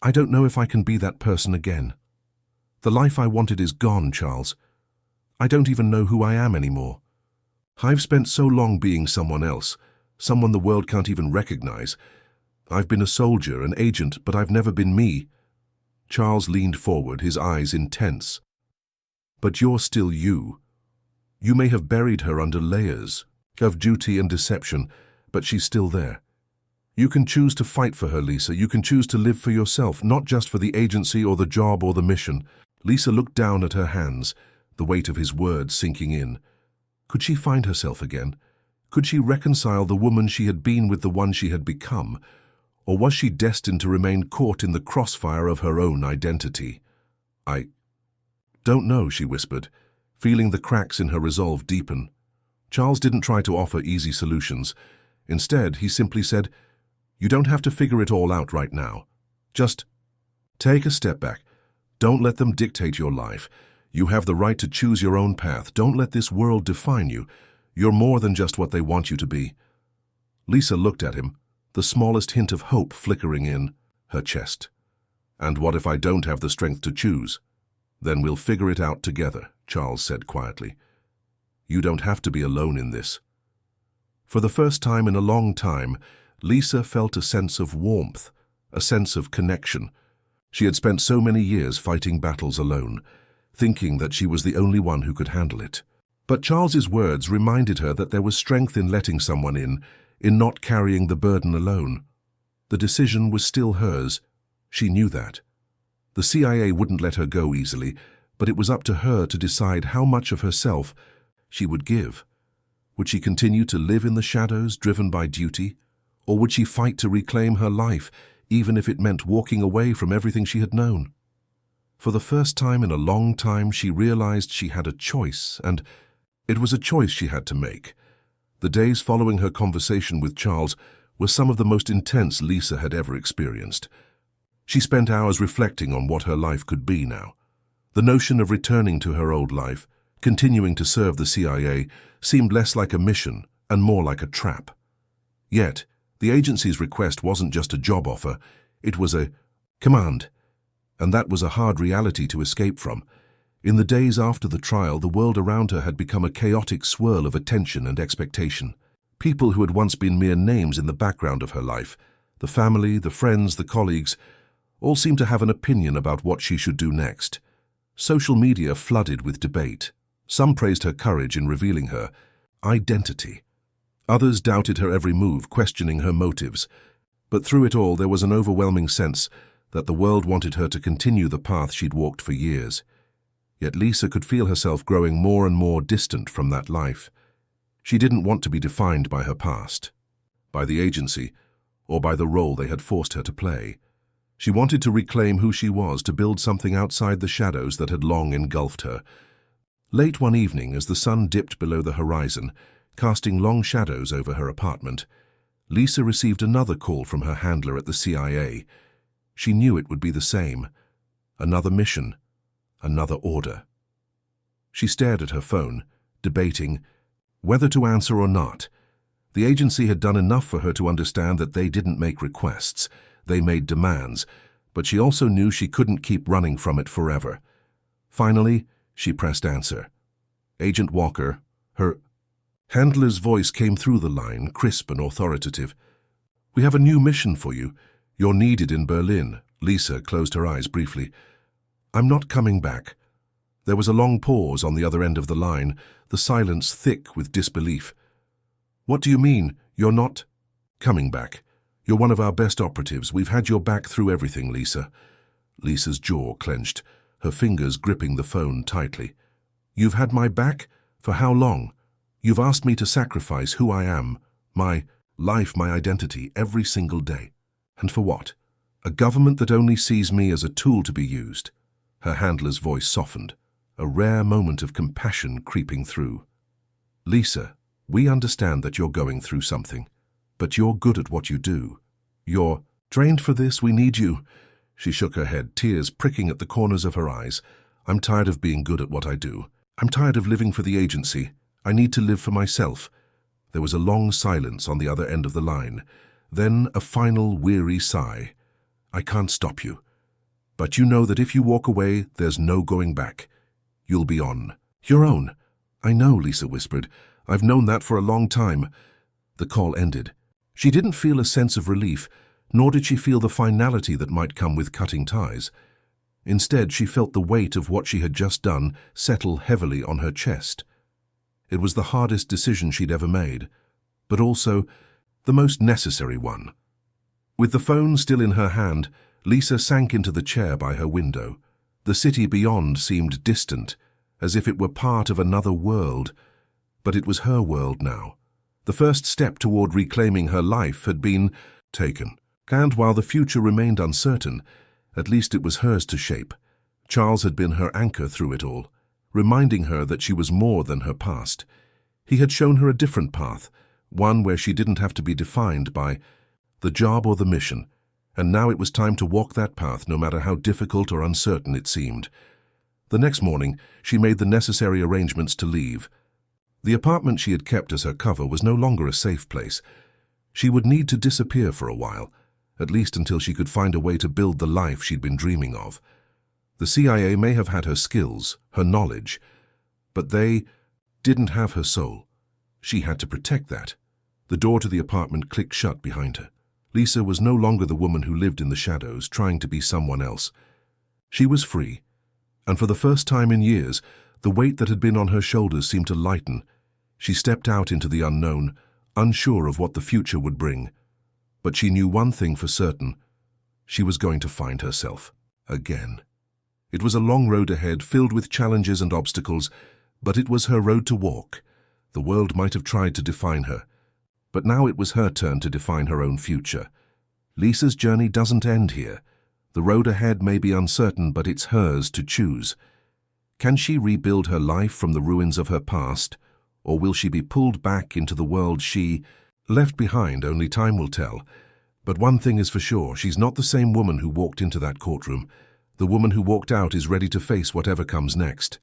"I don't know if I can be that person again. The life I wanted is gone, Charles. I don't even know who I am anymore. I've spent so long being someone else, someone the world can't even recognize. I've been a soldier, an agent, but I've never been me." Charles leaned forward, his eyes intense. "But you're still you. You may have buried her under layers of duty and deception, but she's still there. You can choose to fight for her, Lisa. You can choose to live for yourself, not just for the agency or the job or the mission." Lisa looked down at her hands, the weight of his words sinking in. Could she find herself again? Could she reconcile the woman she had been with the one she had become? Or was she destined to remain caught in the crossfire of her own identity? "I don't know," she whispered, feeling the cracks in her resolve deepen. Charles didn't try to offer easy solutions. Instead, he simply said, "You don't have to figure it all out right now. Just take a step back. Don't let them dictate your life. You have the right to choose your own path. Don't let this world define you. You're more than just what they want you to be." Lisa looked at him, the smallest hint of hope flickering in her chest. "And what if I don't have the strength to choose? Then we'll figure it out together," Charles said quietly. "You don't have to be alone in this." For the first time in a long time, Lisa felt a sense of warmth, a sense of connection. She had spent so many years fighting battles alone, thinking that she was the only one who could handle it. But Charles's words reminded her that there was strength in letting someone in not carrying the burden alone. The decision was still hers. She knew that. The CIA wouldn't let her go easily, but it was up to her to decide how much of herself she would give. Would she continue to live in the shadows, driven by duty? Or would she fight to reclaim her life, even if it meant walking away from everything she had known? For the first time in a long time, she realized she had a choice, and it was a choice she had to make. The days following her conversation with Charles were some of the most intense Lisa had ever experienced. She spent hours reflecting on what her life could be now. The notion of returning to her old life, continuing to serve the CIA, seemed less like a mission and more like a trap. Yet, the agency's request wasn't just a job offer, it was a command. And that was a hard reality to escape from. In the days after the trial, the world around her had become a chaotic swirl of attention and expectation. People who had once been mere names in the background of her life, the family, the friends, the colleagues, all seemed to have an opinion about what she should do next. Social media flooded with debate. Some praised her courage in revealing her identity. Others doubted her every move, questioning her motives. But through it all, there was an overwhelming sense that the world wanted her to continue the path she'd walked for years. Yet Lisa could feel herself growing more and more distant from that life. She didn't want to be defined by her past, by the agency, or by the role they had forced her to play. She wanted to reclaim who she was, to build something outside the shadows that had long engulfed her. Late one evening, as the sun dipped below the horizon, casting long shadows over her apartment, Lisa received another call from her handler at the CIA. She knew it would be the same. Another mission, another order. She stared at her phone, debating whether to answer or not. The agency had done enough for her to understand that they didn't make requests, they made demands, but she also knew she couldn't keep running from it forever. Finally, she pressed answer. Agent Walker, her handler's voice came through the line, crisp and authoritative. "We have a new mission for you. You're needed in Berlin." Lisa closed her eyes briefly. "I'm not coming back." There was a long pause on the other end of the line, the silence thick with disbelief. "What do you mean, you're not coming back? You're one of our best operatives. We've had your back through everything, Lisa." Lisa's jaw clenched, her fingers gripping the phone tightly. "You've had my back? For how long? You've asked me to sacrifice who I am, my life, my identity, every single day. And for what? A government that only sees me as a tool to be used." Her handler's voice softened, a rare moment of compassion creeping through. "Lisa, we understand that you're going through something, but you're good at what you do. You're trained for this. We need you." She shook her head, tears pricking at the corners of her eyes. "I'm tired of being good at what I do. I'm tired of living for the agency. I need to live for myself." There was a long silence on the other end of the line, then a final weary sigh. "I can't stop you. But you know that if you walk away, there's no going back. You'll be on your own." "I know," Lisa whispered. "I've known that for a long time." The call ended. She didn't feel a sense of relief, nor did she feel the finality that might come with cutting ties. Instead, she felt the weight of what she had just done settle heavily on her chest. It was the hardest decision she'd ever made, but also the most necessary one. With the phone still in her hand, Lisa sank into the chair by her window. The city beyond seemed distant, as if it were part of another world. But it was her world now. The first step toward reclaiming her life had been taken, and while the future remained uncertain, at least it was hers to shape. Charles had been her anchor through it all, reminding her that she was more than her past. He had shown her a different path, one where she didn't have to be defined by the job or the mission, and now it was time to walk that path no matter how difficult or uncertain it seemed. The next morning, she made the necessary arrangements to leave. The apartment she had kept as her cover was no longer a safe place. She would need to disappear for a while, at least until she could find a way to build the life she'd been dreaming of. The CIA may have had her skills, her knowledge, but they didn't have her soul. She had to protect that. The door to the apartment clicked shut behind her. Lisa was no longer the woman who lived in the shadows, trying to be someone else. She was free, and for the first time in years, the weight that had been on her shoulders seemed to lighten. She stepped out into the unknown, unsure of what the future would bring. But she knew one thing for certain. She was going to find herself again. It was a long road ahead, filled with challenges and obstacles, but it was her road to walk. The world might have tried to define her, but now it was her turn to define her own future. Lisa's journey doesn't end here. The road ahead may be uncertain, but it's hers to choose. Can she rebuild her life from the ruins of her past, or will she be pulled back into the world she left behind? Only time will tell. But one thing is for sure, she's not the same woman who walked into that courtroom. The woman who walked out is ready to face whatever comes next.